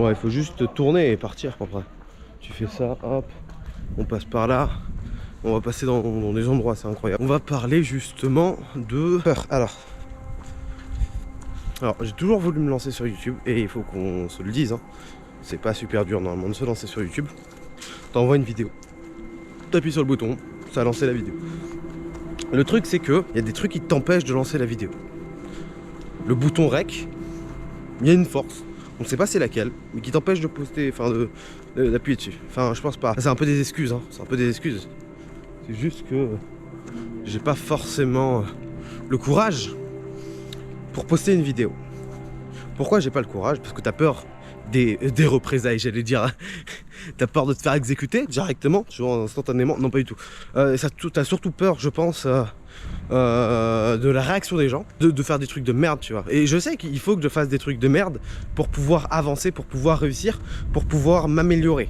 Ouais, il faut juste tourner et partir après. Tu fais ça, hop, on passe par là. On va passer dans des endroits, c'est incroyable. On va parler justement de peur. Alors j'ai toujours voulu me lancer sur YouTube et il faut qu'on se le dise, hein. C'est pas super dur normalement de se lancer sur YouTube. T'envoies une vidéo, t'appuies sur le bouton, ça a lancé la vidéo. Le truc c'est que il y a des trucs qui t'empêchent de lancer la vidéo. Le bouton rec, il y a une force, on sait pas c'est laquelle, mais qui t'empêche de poster, enfin d'appuyer dessus. Enfin je pense pas. C'est un peu des excuses, hein. C'est un peu des excuses. C'est juste que j'ai pas forcément le courage pour poster une vidéo. Pourquoi j'ai pas le courage? Parce que t'as peur des représailles, j'allais dire. T'as peur de te faire exécuter directement, tu vois, instantanément. Non, pas du tout. T'as surtout peur, je pense, de la réaction des gens, de faire des trucs de merde, tu vois. Et je sais qu'il faut que je fasse des trucs de merde pour pouvoir avancer, pour pouvoir réussir, pour pouvoir m'améliorer.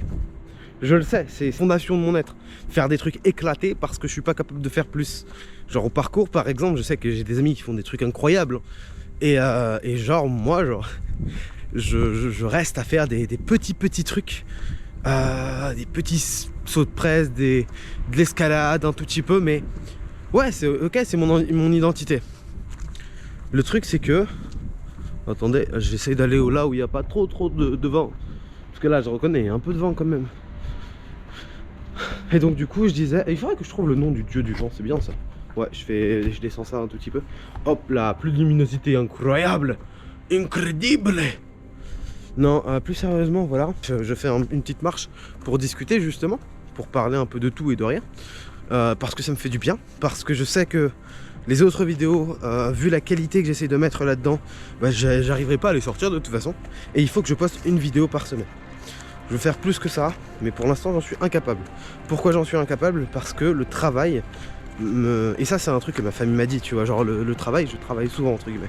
Je le sais, c'est fondation de mon être. Faire des trucs éclatés parce que je suis pas capable de faire plus. Genre au parcours par exemple, je sais que j'ai des amis qui font des trucs incroyables. Et genre moi, je reste à faire des petits trucs. Des petits sauts de presse, de l'escalade un tout petit peu. Mais ouais, c'est ok, c'est mon identité. Le truc c'est que... Attendez, j'essaie d'aller là où il n'y a pas trop de vent. Parce que là je reconnais, il y a un peu de vent quand même. Et donc du coup je disais, il faudrait que je trouve le nom du dieu du vent, c'est bien ça. Ouais, je descends ça un tout petit peu. Hop là, plus de luminosité, incroyable, incredible. Non, plus sérieusement, voilà, je fais une petite marche pour discuter justement, pour parler un peu de tout et de rien. Parce que ça me fait du bien, parce que je sais que les autres vidéos, vu la qualité que j'essaie de mettre là-dedans, bah, j'arriverai pas à les sortir de toute façon. Et il faut que je poste une vidéo par semaine. Je veux faire plus que ça, mais pour l'instant j'en suis incapable. Pourquoi j'en suis incapable? Parce que le travail et ça c'est un truc que ma famille m'a dit, tu vois, genre le travail, je travaille souvent entre guillemets.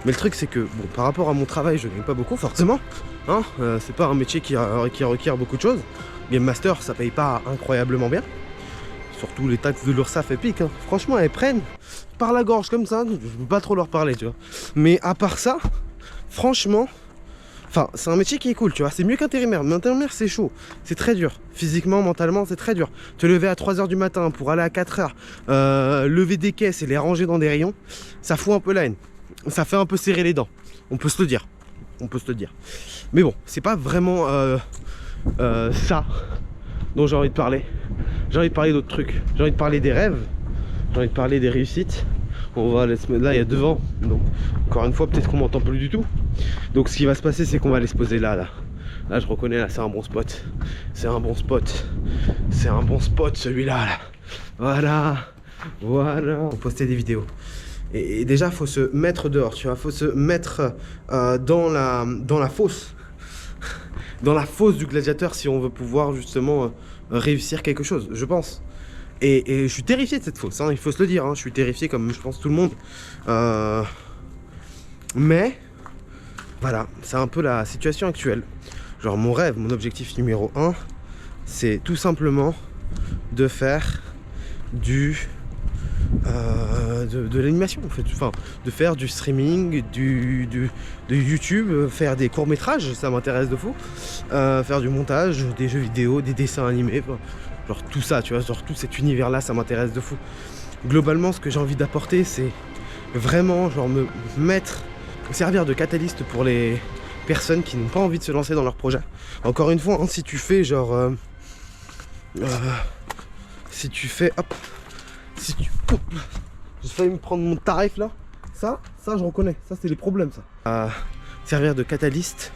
Mais le truc c'est que, bon, par rapport à mon travail, je gagne pas beaucoup forcément, hein, c'est pas un métier qui requiert beaucoup de choses. Game Master, ça paye pas incroyablement bien. Surtout les taxes de l'URSSAF épiques, hein. Franchement elles prennent par la gorge comme ça, je peux pas trop leur parler, tu vois. Mais à part ça, franchement... Enfin, c'est un métier qui est cool, tu vois, c'est mieux qu'intérimaire. Mais intérimaire, c'est chaud, c'est très dur. Physiquement, mentalement, c'est très dur. Te lever à 3 h du matin pour aller à 4 h, lever des caisses et les ranger dans des rayons, ça fout un peu la haine. Ça fait un peu serrer les dents, on peut se le dire. On peut se le dire. Mais bon, c'est pas vraiment ça dont j'ai envie de parler. J'ai envie de parler d'autres trucs. J'ai envie de parler des rêves, j'ai envie de parler des réussites. On va aller se mettre là, il y a devant. Donc encore une fois, peut-être qu'on m'entend plus du tout. Donc ce qui va se passer, c'est qu'on va aller se poser là. Là je reconnais, là c'est un bon spot. C'est un bon spot. C'est un bon spot celui-là. Là. Voilà. Pour poster des vidéos. Et déjà faut se mettre dehors, tu vois. Faut se mettre dans la fosse. Dans la fosse du gladiateur si on veut pouvoir justement réussir quelque chose, je pense. Et je suis terrifié de cette fosse, hein, il faut se le dire, hein, je suis terrifié comme je pense tout le monde. Mais voilà, c'est un peu la situation actuelle. Genre mon rêve, mon objectif numéro 1, c'est tout simplement de faire de l'animation en fait, enfin de faire du streaming, de YouTube, faire des courts-métrages, ça m'intéresse de fou, faire du montage, des jeux vidéo, des dessins animés, genre tout ça, tu vois, genre tout cet univers là, ça m'intéresse de fou. Globalement, ce que j'ai envie d'apporter, c'est vraiment genre me servir de catalyste pour les personnes qui n'ont pas envie de se lancer dans leur projet. Encore une fois, hein, si tu fais genre si tu fais hop, j'ai failli me prendre mon tarif là, ça je reconnais, ça c'est les problèmes ça. Servir de catalyste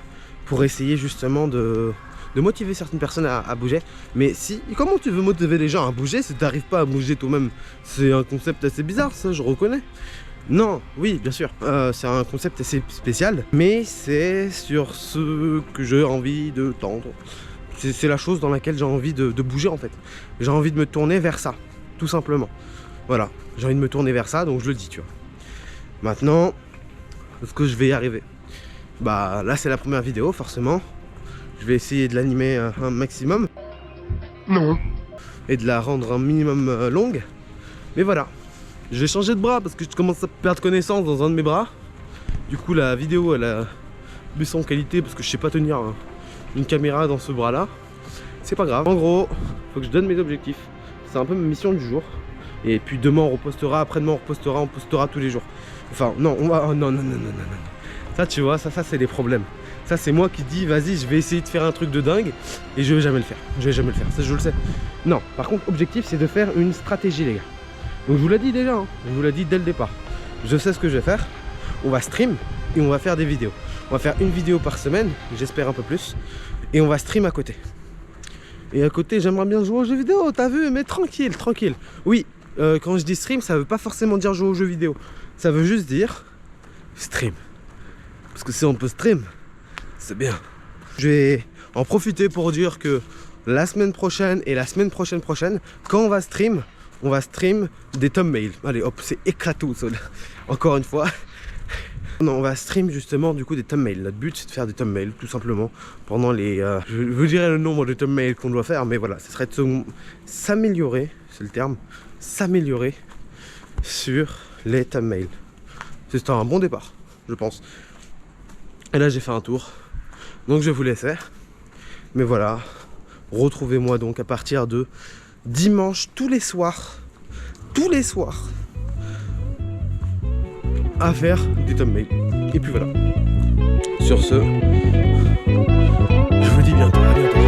pour essayer justement de motiver certaines personnes à bouger. Mais comment tu veux motiver les gens à bouger si tu n'arrives pas à bouger toi-même? C'est un concept assez bizarre, ça, je reconnais. Non, oui, bien sûr, c'est un concept assez spécial, mais c'est sur ce que j'ai envie de tendre. C'est la chose dans laquelle j'ai envie de bouger en fait. J'ai envie de me tourner vers ça, tout simplement. Voilà, j'ai envie de me tourner vers ça, donc je le dis, tu vois. Maintenant, est-ce que je vais y arriver? Bah là, c'est la première vidéo, forcément. Je vais essayer de l'animer un maximum. Non. Et de la rendre un minimum longue. Mais voilà. Je vais changer de bras parce que je commence à perdre connaissance dans un de mes bras. Du coup la vidéo elle a baissé en qualité parce que je sais pas tenir une caméra dans ce bras là. C'est pas grave. En gros, faut que je donne mes objectifs. C'est un peu ma mission du jour. Et puis demain on repostera, après-demain on postera tous les jours. Enfin non, on va. Oh, non. Ça tu vois, ça c'est des problèmes. Ça c'est moi qui dis vas-y je vais essayer de faire un truc de dingue et je vais jamais le faire. Ça je le sais. Non, par contre objectif c'est de faire une stratégie les gars. Donc je vous l'ai dit déjà, hein. Je vous l'ai dit dès le départ. Je sais ce que je vais faire. On va stream et on va faire des vidéos. On va faire une vidéo par semaine, j'espère un peu plus. Et on va stream à côté. Et à côté j'aimerais bien jouer aux jeux vidéo, t'as vu, mais tranquille. Oui, quand je dis stream, ça veut pas forcément dire jouer aux jeux vidéo. Ça veut juste dire stream. Parce que si on peut stream, c'est bien. Je vais en profiter pour dire que la semaine prochaine et la semaine prochaine, quand on va stream des thumbnails. Allez hop, c'est éclatou ça. Encore une fois. Non, on va stream justement du coup des thumbnails. Notre but c'est de faire des thumbnails tout simplement pendant les... je vous dirai le nombre de thumbnails qu'on doit faire, mais voilà, ce serait de s'améliorer, c'est le terme, s'améliorer sur les thumbnails. C'est un bon départ, je pense. Et là j'ai fait un tour, donc je vous laisse faire. Mais voilà, retrouvez-moi donc à partir de dimanche tous les soirs, à faire des thumbnails. Et puis voilà. Sur ce, je vous dis bientôt, à bientôt.